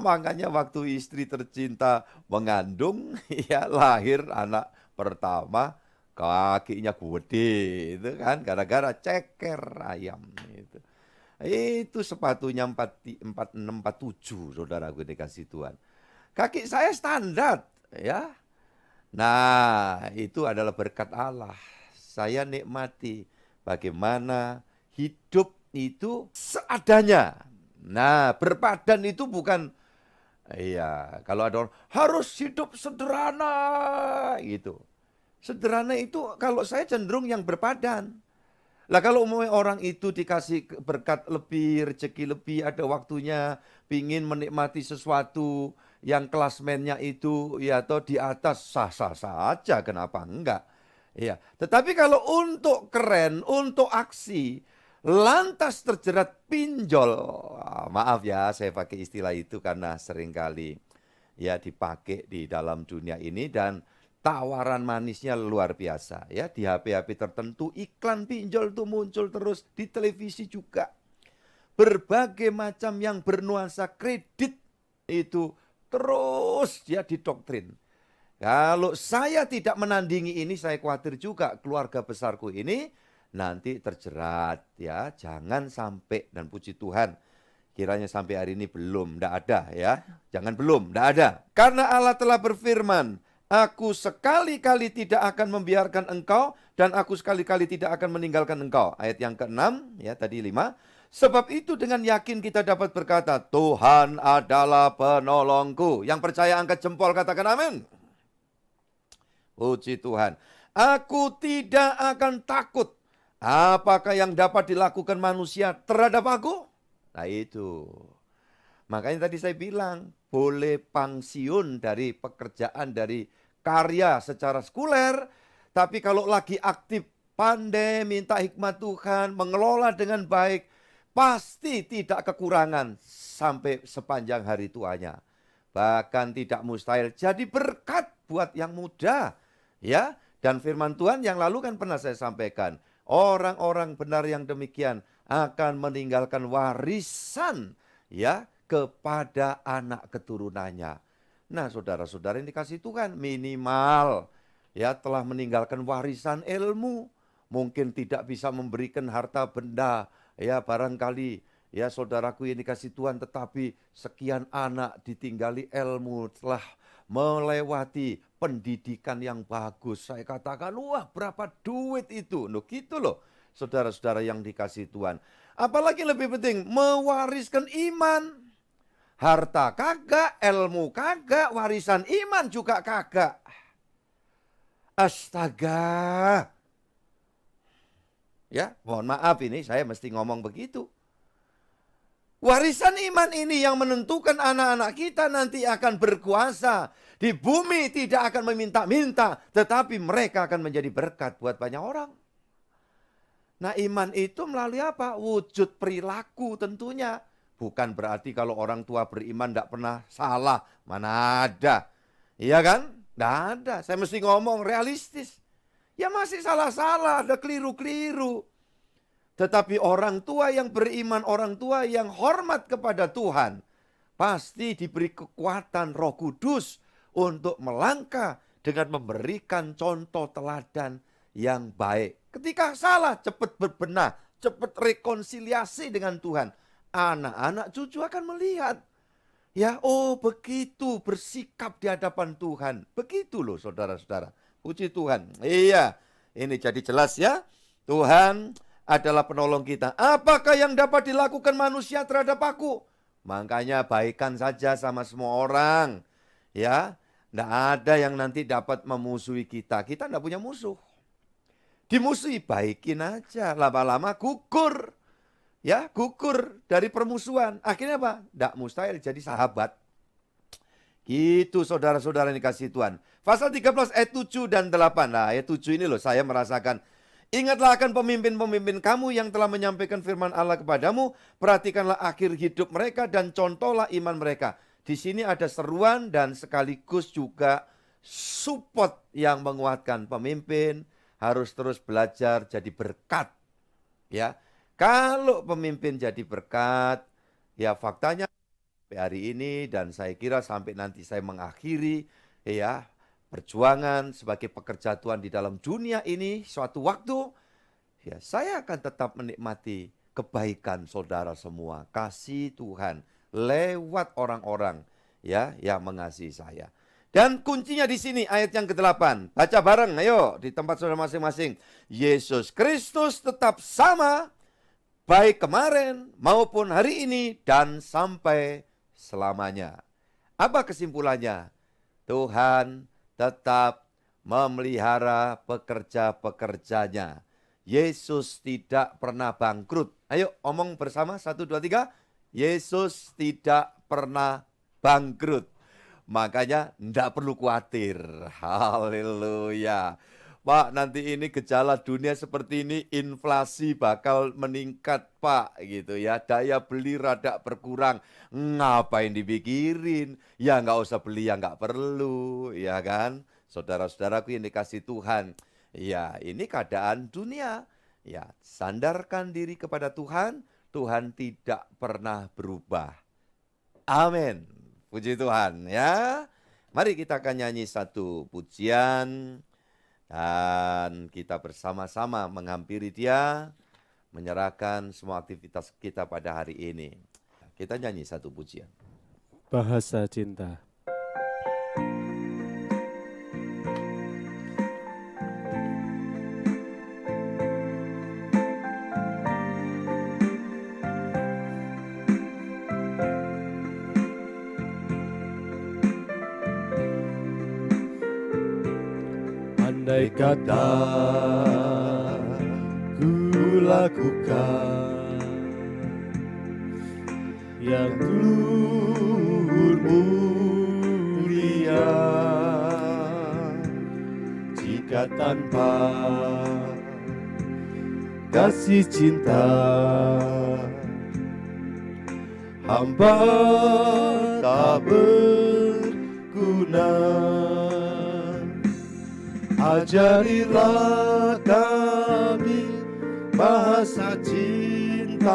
Makanya waktu istri tercinta mengandung, ya lahir anak pertama, kakinya gede itu kan, gara-gara ceker ayam itu. Itu sepatunya 46, 47, saudara gue dikasih Tuhan. Kaki saya standar, ya. Nah, itu adalah berkat Allah. Saya nikmati bagaimana hidup itu seadanya. Nah, berpadan itu bukan, kalau ada orang harus hidup sederhana gitu. Sederhana itu kalau saya cenderung yang berpadan. Lah kalau mau orang itu dikasih berkat lebih, rezeki lebih, ada waktunya, pingin menikmati sesuatu yang klasmennya itu ya atau di atas, sah-sah saja, kenapa enggak? Ya, tetapi kalau untuk keren, untuk aksi, lantas terjerat pinjol, maaf ya saya pakai istilah itu karena seringkali ya dipakai di dalam dunia ini, dan tawaran manisnya luar biasa ya. Di HP-HP tertentu iklan pinjol itu muncul terus, di televisi juga. Berbagai macam yang bernuansa kredit itu terus ya didoktrin. Kalau saya tidak menandingi ini, saya khawatir juga keluarga besarku ini nanti terjerat ya. Jangan sampai, dan puji Tuhan kiranya sampai hari ini belum, tidak ada ya. Jangan belum, tidak ada. Karena Allah telah berfirman, aku sekali-kali tidak akan membiarkan engkau, dan aku sekali-kali tidak akan meninggalkan engkau. Ayat yang ke-6, ya tadi 5. Sebab itu dengan yakin kita dapat berkata, Tuhan adalah penolongku. Yang percaya angkat jempol, katakan amin. Puji Tuhan. Aku tidak akan takut. Apakah yang dapat dilakukan manusia terhadap aku? Nah itu. Makanya tadi saya bilang, boleh pensiun dari pekerjaan, dari karya secara sekuler, tapi kalau lagi aktif, pandai minta hikmat Tuhan, mengelola dengan baik, pasti tidak kekurangan sampai sepanjang hari tuanya. Bahkan tidak mustahil jadi berkat buat yang muda. Ya, dan firman Tuhan yang lalu kan pernah saya sampaikan, orang-orang benar yang demikian akan meninggalkan warisan ya kepada anak keturunannya. Nah, saudara-saudara yang dikasih Tuhan, minimal ya telah meninggalkan warisan ilmu. Mungkin tidak bisa memberikan harta benda, ya barangkali ya saudaraku yang dikasih Tuhan, tetapi sekian anak ditinggali ilmu, telah melewati pendidikan yang bagus. Saya katakan, wah berapa duit itu. Loh gitu loh, saudara-saudara yang dikasih Tuhan. Apalagi lebih penting, mewariskan iman. Harta kagak, ilmu kagak, warisan iman juga kagak. Astaga. Ya, mohon maaf ini saya mesti ngomong begitu. Warisan iman ini yang menentukan anak-anak kita nanti akan berkuasa. Di bumi tidak akan meminta-minta, tetapi mereka akan menjadi berkat buat banyak orang. Nah, iman itu melalui apa? Wujud perilaku tentunya. Bukan berarti kalau orang tua beriman tidak pernah salah. Mana ada. Iya kan? Tidak ada. Saya mesti ngomong realistis. Ya masih salah-salah, ada keliru-keliru. Tetapi orang tua yang beriman, orang tua yang hormat kepada Tuhan, pasti diberi kekuatan Roh Kudus untuk melangkah dengan memberikan contoh teladan yang baik. Ketika salah, cepat berbenah, cepat rekonsiliasi dengan Tuhan. Anak-anak cucu akan melihat. Ya, oh begitu bersikap di hadapan Tuhan. Begitu loh saudara-saudara. Puji Tuhan. Iya, ini jadi jelas ya. Tuhan adalah penolong kita. Apakah yang dapat dilakukan manusia terhadap aku? Makanya baikkan saja sama semua orang. Ya, tidak ada yang nanti dapat memusuhi kita. Kita tidak punya musuh. Dimusuhi, baikin aja. Lama-lama gugur. Ya, gugur dari permusuhan. Akhirnya apa? Tidak mustahil jadi sahabat. Gitu saudara-saudara yang dikasihi Tuhan. Pasal 13 ayat 7 dan 8. Nah, ayat 7 ini loh saya merasakan. Ingatlah akan pemimpin-pemimpin kamu yang telah menyampaikan firman Allah kepadamu. Perhatikanlah akhir hidup mereka dan contohlah iman mereka. Di sini ada seruan dan sekaligus juga support yang menguatkan. Pemimpin harus terus belajar jadi berkat. Ya, kalau pemimpin jadi berkat, ya faktanya hari ini dan saya kira sampai nanti saya mengakhiri ya perjuangan sebagai pekerja Tuhan di dalam dunia ini suatu waktu, ya saya akan tetap menikmati kebaikan saudara semua, kasih Tuhan lewat orang-orang ya yang mengasihi saya. Dan kuncinya di sini ayat yang ke-8. Baca bareng, ayo di tempat saudara masing-masing. Yesus Kristus tetap sama baik kemarin maupun hari ini dan sampai selamanya. Apa kesimpulannya? Tuhan tetap memelihara pekerja-pekerjanya. Yesus tidak pernah bangkrut. Ayo omong bersama 1, 2, 3. Yesus tidak pernah bangkrut. Makanya tidak perlu khawatir. Haleluya. Pak, nanti ini gejala dunia seperti ini, inflasi bakal meningkat, Pak, gitu ya. Daya beli rada berkurang. Ngapain dipikirin? Ya nggak usah beli yang nggak perlu, ya kan? Saudara-saudaraku yang dikasih Tuhan. Ya, ini keadaan dunia. Ya, sandarkan diri kepada Tuhan. Tuhan tidak pernah berubah. Amin. Puji Tuhan ya. Mari kita akan nyanyi satu pujian. Dan kita bersama-sama menghampiri Dia, menyerahkan semua aktivitas kita pada hari ini. Kita nyanyi satu pujian. Bahasa Cinta. Andai kata ku lakukan yang luhur mulia, jika tanpa kasih cinta hamba tak berguna. Ajarilah kami bahasa cintamu,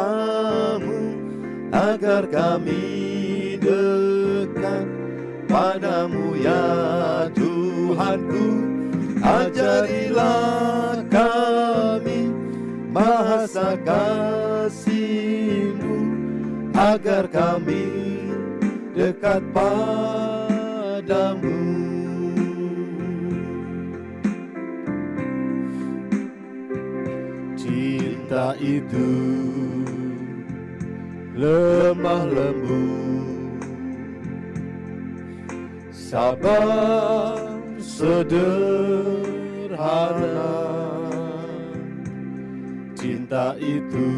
agar kami dekat padamu ya Tuhanku. Ajarilah kami bahasa kasih-Mu, agar kami dekat padamu. Cinta itu lemah lembut, sabar sederhana. Cinta itu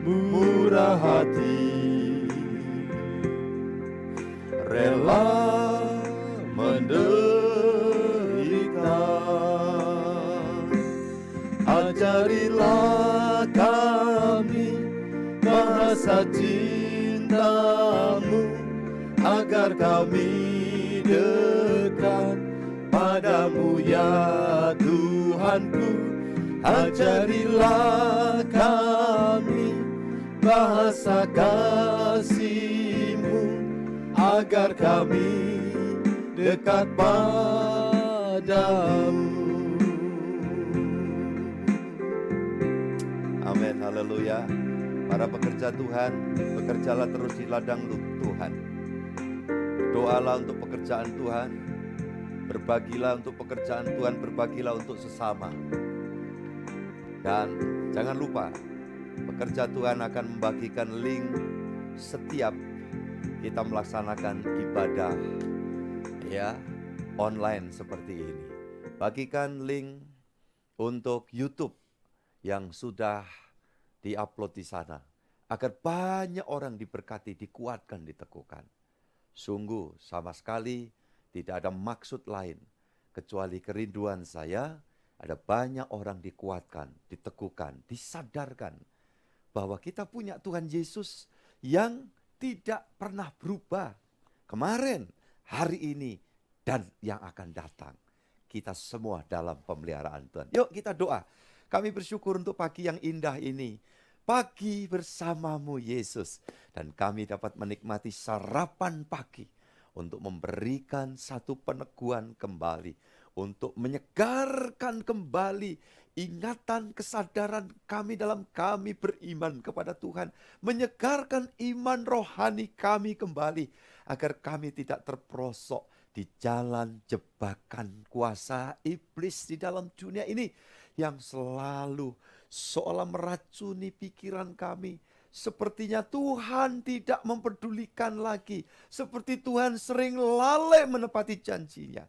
murah hati, rela menderita. Ajarilah kami bahasa cintamu, agar kami dekat padamu ya Tuhanku. Ajarilah kami bahasa kasih-Mu, agar kami dekat padamu. Haleluya. Para pekerja Tuhan, bekerjalah terus di ladang Tuhan. Doalah untuk pekerjaan Tuhan. Berbagilah untuk pekerjaan Tuhan, berbagilah untuk sesama. Dan jangan lupa, pekerja Tuhan akan membagikan link setiap kita melaksanakan ibadah ya online seperti ini. Bagikan link untuk YouTube yang sudah diupload di sana, agar banyak orang diberkati, dikuatkan, diteguhkan. Sungguh sama sekali tidak ada maksud lain kecuali kerinduan saya, ada banyak orang dikuatkan, diteguhkan, disadarkan bahwa kita punya Tuhan Yesus yang tidak pernah berubah. Kemarin, hari ini, dan yang akan datang. Kita semua dalam pemeliharaan Tuhan. Yuk kita doa. Kami bersyukur untuk pagi yang indah ini. Pagi bersamamu Yesus. Dan kami dapat menikmati sarapan pagi. Untuk memberikan satu peneguhan kembali. Untuk menyegarkan kembali ingatan kesadaran kami dalam kami beriman kepada Tuhan. Menyegarkan iman rohani kami kembali. Agar kami tidak terperosok di jalan jebakan kuasa iblis di dalam dunia ini. Yang selalu seolah meracuni pikiran kami. Sepertinya Tuhan tidak mempedulikan lagi. Seperti Tuhan sering lalai menepati janjinya.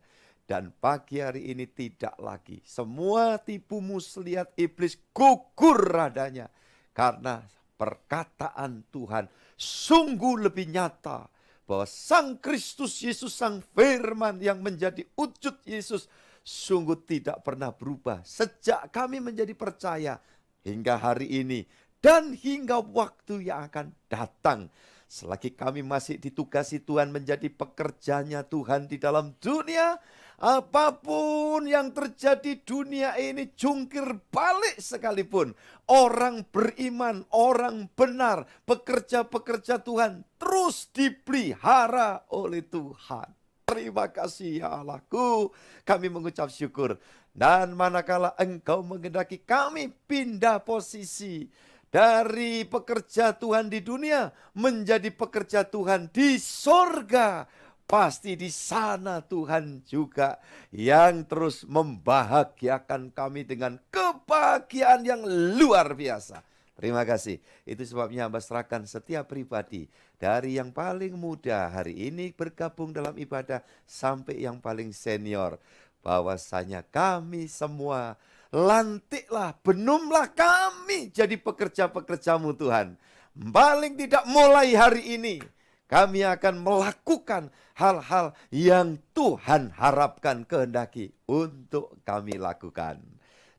Dan pagi hari ini tidak lagi. Semua tipu muslihat iblis gugur adanya. Karena perkataan Tuhan sungguh lebih nyata. Bahwa Sang Kristus Yesus, Sang Firman yang menjadi wujud Yesus sungguh tidak pernah berubah. Sejak kami menjadi percaya hingga hari ini dan hingga waktu yang akan datang. Selagi kami masih ditugasi Tuhan menjadi pekerjanya Tuhan di dalam dunia, apapun yang terjadi dunia ini jungkir balik sekalipun. Orang beriman, orang benar, pekerja-pekerja Tuhan terus dipelihara oleh Tuhan. Terima kasih ya Allahku, kami mengucap syukur. Dan manakala Engkau menghendaki kami pindah posisi dari pekerja Tuhan di dunia menjadi pekerja Tuhan di sorga, pasti di sana Tuhan juga yang terus membahagiakan kami dengan kebahagiaan yang luar biasa. Terima kasih. Itu sebabnya hamba serahkan setiap pribadi dari yang paling muda hari ini bergabung dalam ibadah sampai yang paling senior. Bahwasanya kami semua lantiklah, benumlah kami jadi pekerja-pekerjamu Tuhan. Paling tidak mulai hari ini kami akan melakukan hal-hal yang Tuhan harapkan kehendaki untuk kami lakukan.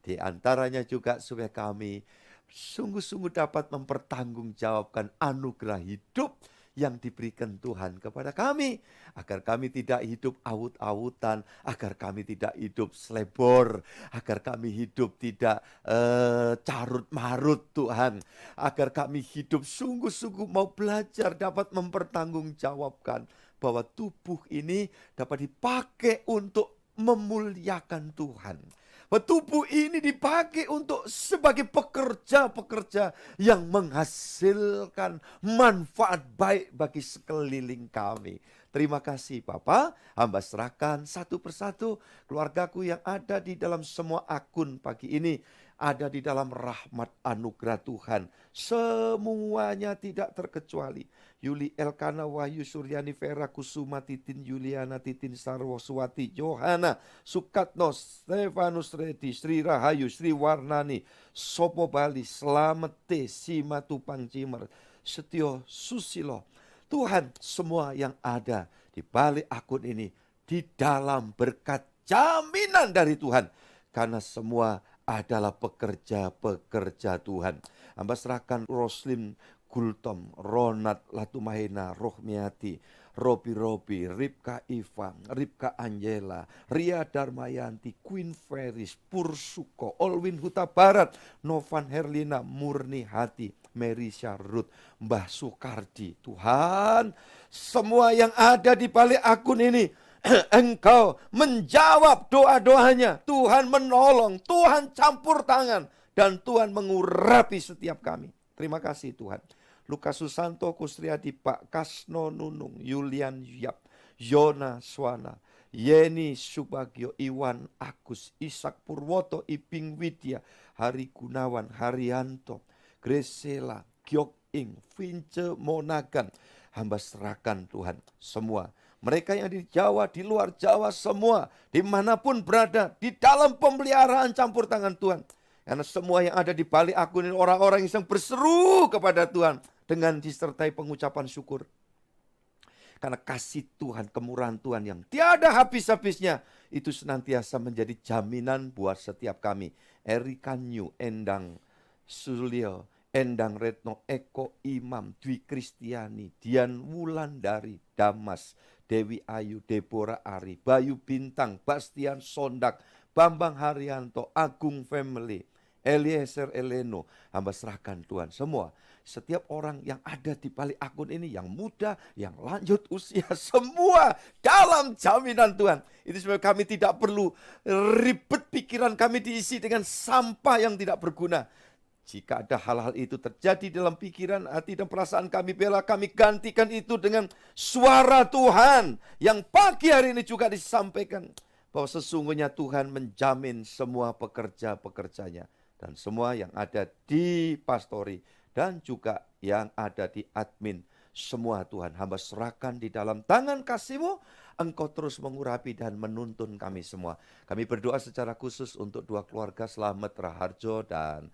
Di antaranya juga supaya kami sungguh-sungguh dapat mempertanggungjawabkan anugerah hidup yang diberikan Tuhan kepada kami. Agar kami tidak hidup awut-awutan, agar kami tidak hidup selebor, agar kami hidup tidak carut-marut Tuhan. Agar kami hidup sungguh-sungguh mau belajar dapat mempertanggungjawabkan bahwa tubuh ini dapat dipakai untuk memuliakan Tuhan. Tubuh ini dipakai untuk sebagai pekerja-pekerja yang menghasilkan manfaat baik bagi sekeliling kami. Terima kasih Bapa, hamba serahkan satu persatu keluargaku yang ada di dalam semua akun pagi ini. Ada di dalam rahmat anugerah Tuhan. Semuanya tidak terkecuali. Yuli Elkana, Wahyu Suryani, Vera Kusuma, Titin Yuliana, Titin Sarwaswati, Johana, Sukatno, Stefanus Redi, Sri Rahayu, Sri Warnani, Sopo Bali, Slamet T, Sima Tupang Cimer, Setio Susilo. Tuhan, semua yang ada di balik akun ini di dalam berkat jaminan dari Tuhan. Karena semua adalah pekerja-pekerja Tuhan. Hamba serahkan Roslin Gultom, Ronat Latumahena, Rohmiati, Robi, Ripka Iva, Ripka Angela, Ria Darmayanti, Queen Feris, Pursuko, Olwin Huta Barat, Novan Herlina, Murni Hati, Mary Syarut, Mbah Sukardi. Tuhan, semua yang ada di balik akun ini, Engkau menjawab doa-doanya. Tuhan menolong, Tuhan campur tangan. dan Tuhan mengurapi setiap kami. Terima kasih Tuhan. Lukas Susanto, Kusriyadi, Pak Kasno Nunung, Yulian Yap, Yona Swana, Yeni Subagio, Iwan Agus, Ishak Purwoto, Iping Widya, Hari Gunawan, Haryanto, Gresela, Gyok Ing, Vince Monagan. Hamba serahkan Tuhan semua. Mereka yang di Jawa, di luar Jawa, semua, dimanapun berada, di dalam pemeliharaan campur tangan Tuhan. Karena semua yang ada di balik akun ini orang-orang yang sedang berseru kepada Tuhan dengan disertai pengucapan syukur. Karena kasih Tuhan, kemurahan Tuhan yang tiada habis-habisnya, itu senantiasa menjadi jaminan buat setiap kami. Erika Nyu, Endang Sulio, Endang Retno, Eko Imam, Dwi Kristiani, Dian Wulandari, Damas, Dewi Ayu, Deborah Ari, Bayu Bintang, Bastian Sondak, Bambang Haryanto, Agung Family, Eliezer Eleno. Hamba serahkan Tuhan semua. Setiap orang yang ada di balik akun ini, yang muda, yang lanjut usia, semua dalam jaminan Tuhan. Itu sebab kami tidak perlu ribet, pikiran kami diisi dengan sampah yang tidak berguna. Jika ada hal-hal itu terjadi dalam pikiran, hati, dan perasaan kami, bela kami gantikan itu dengan suara Tuhan. Yang pagi hari ini juga disampaikan bahwa sesungguhnya Tuhan menjamin semua pekerja-pekerjanya. Dan semua yang ada di pastori dan juga yang ada di admin. Semua Tuhan hamba serahkan di dalam tangan kasih-Mu. Engkau terus mengurapi dan menuntun kami semua. Kami berdoa secara khusus untuk dua keluarga Slamet Raharjo dan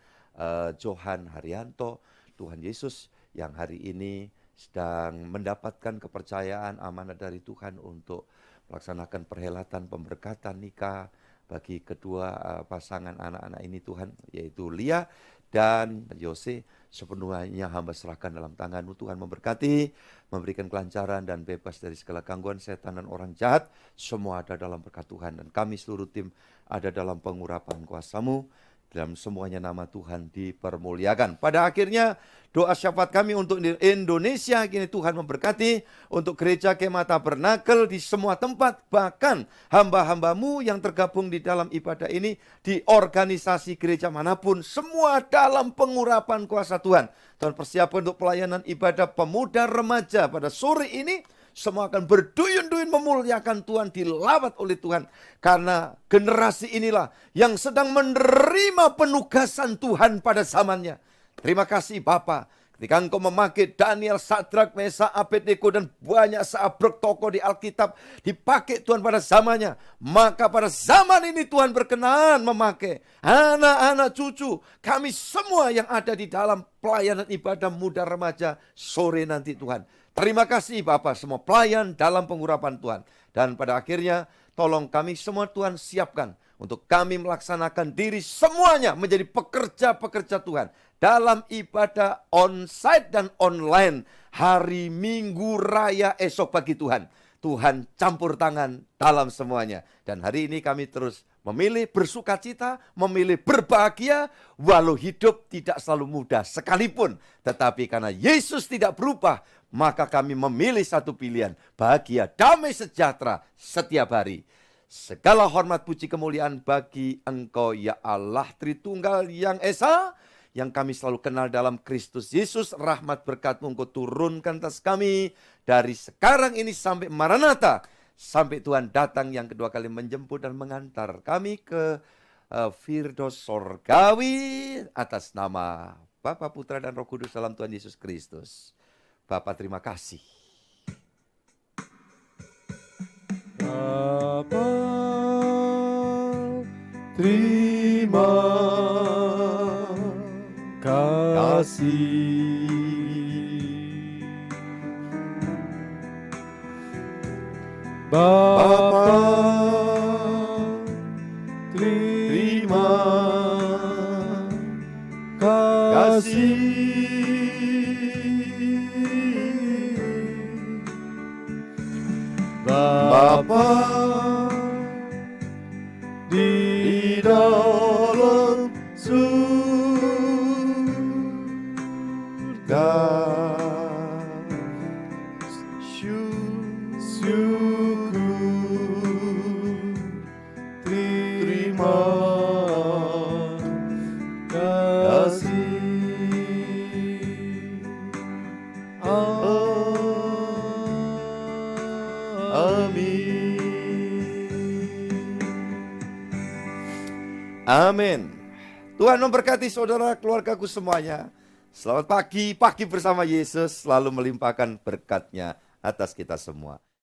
Johan Haryanto. Tuhan Yesus yang hari ini sedang mendapatkan kepercayaan amanat dari Tuhan untuk melaksanakan perhelatan pemberkatan nikah bagi kedua pasangan anak-anak ini Tuhan, yaitu Lia dan Yose. Sepenuhnya hamba serahkan dalam tangan-Mu Tuhan, memberkati, memberikan kelancaran dan bebas dari segala gangguan setan dan orang jahat. Semua ada dalam berkat Tuhan, dan kami seluruh tim ada dalam pengurapan kuasa-Mu. Dalam semuanya nama Tuhan dipermuliakan. Pada akhirnya doa syafaat kami untuk Indonesia, kini Tuhan memberkati untuk gereja Kemah Tabernakel di semua tempat, bahkan hamba-hamba-Mu yang tergabung di dalam ibadah ini, di organisasi gereja manapun, semua dalam pengurapan kuasa Tuhan. Tuhan persiapkan untuk pelayanan ibadah pemuda remaja pada sore ini. Semua akan berduyun-duyun memuliakan Tuhan, dilawat oleh Tuhan. Karena generasi inilah yang sedang menerima penugasan Tuhan pada zamannya. Terima kasih Bapa. Ketika Engkau memakai Daniel, Sadrak, Mesa, Abednego dan banyak seabrek tokoh di Alkitab dipakai Tuhan pada zamannya, maka pada zaman ini Tuhan berkenan memakai anak-anak cucu kami semua yang ada di dalam pelayanan ibadah muda remaja sore nanti Tuhan. Terima kasih Bapak, semua pelayan dalam pengurapan Tuhan. Dan pada akhirnya tolong kami semua Tuhan siapkan untuk kami melaksanakan diri semuanya menjadi pekerja-pekerja Tuhan dalam ibadah onsite dan online hari Minggu Raya esok pagi Tuhan. Tuhan campur tangan dalam semuanya. Dan hari ini kami terus memilih bersukacita, memilih berbahagia, walau hidup tidak selalu mudah sekalipun. Tetapi karena Yesus tidak berubah, maka kami memilih satu pilihan, bahagia, damai sejahtera setiap hari. Segala hormat, puji, kemuliaan bagi Engkau ya Allah Tritunggal yang Esa, yang kami selalu kenal dalam Kristus Yesus. Rahmat berkat-Mu Engkau turunkan atas kami dari sekarang ini sampai Maranatha, sampai Tuhan datang yang kedua kali menjemput dan mengantar kami ke Firdaus Sorgawi atas nama Bapa, Putra dan Roh Kudus dalam Tuhan Yesus Kristus. Bapa, terima kasih. Bapa, terima kasih. Bapa, terima kasih. Bapa di dalam surga, syukur terima kasih. Amin. Tuhan memberkati saudara, keluargaku semuanya. Selamat pagi, pagi bersama Yesus selalu melimpahkan berkat-Nya atas kita semua.